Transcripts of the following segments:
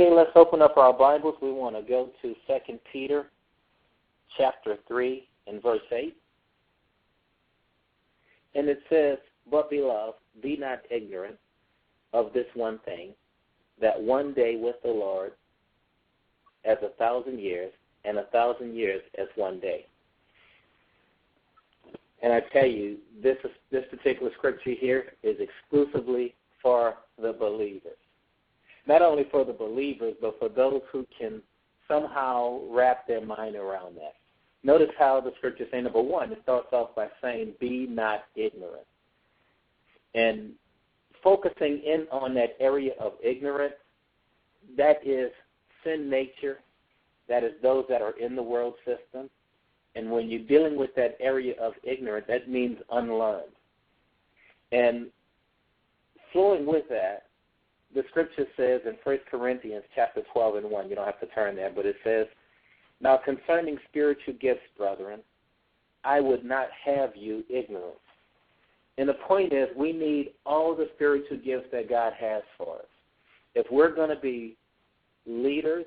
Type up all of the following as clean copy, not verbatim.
Okay, let's open up our Bibles. We want to go to 2 Peter chapter 3 and verse 8. And it says, "But beloved, be not ignorant of this one thing, that one day with the Lord as 1,000 years, and 1,000 years as one day." And I tell you, this particular scripture here is exclusively for the believers. Not only for the believers, but for those who can somehow wrap their mind around that. Notice how the scripture says, number one, it starts off by saying, be not ignorant. And focusing in on that area of ignorance, that is sin nature, that is those that are in the world system. And when you're dealing with that area of ignorance, that means unlearned. And flowing with that, the scripture says in 1 Corinthians chapter 12 and 1, you don't have to turn there, but it says, "Now concerning spiritual gifts, brethren, I would not have you ignorant." And the point is, we need all the spiritual gifts that God has for us. If we're going to be leaders,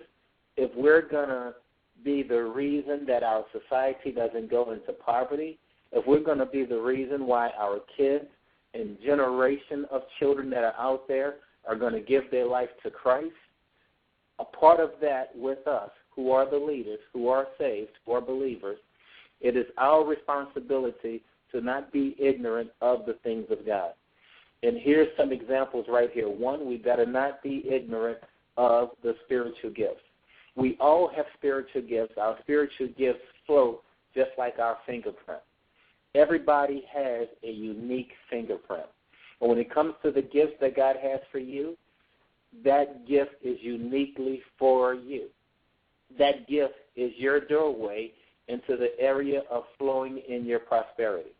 if we're going to be the reason that our society doesn't go into poverty, if we're going to be the reason why our kids and generation of children that are out there are going to give their life to Christ, a part of that with us, who are the leaders, who are saved, who are believers, it is our responsibility to not be ignorant of the things of God. And here's some examples right here. One, we better not be ignorant of the spiritual gifts. We all have spiritual gifts. Our spiritual gifts flow just like our fingerprint. Everybody has a unique fingerprint. But when it comes to the gifts that God has for you, that gift is uniquely for you. That gift is your doorway into the area of flowing in your prosperity.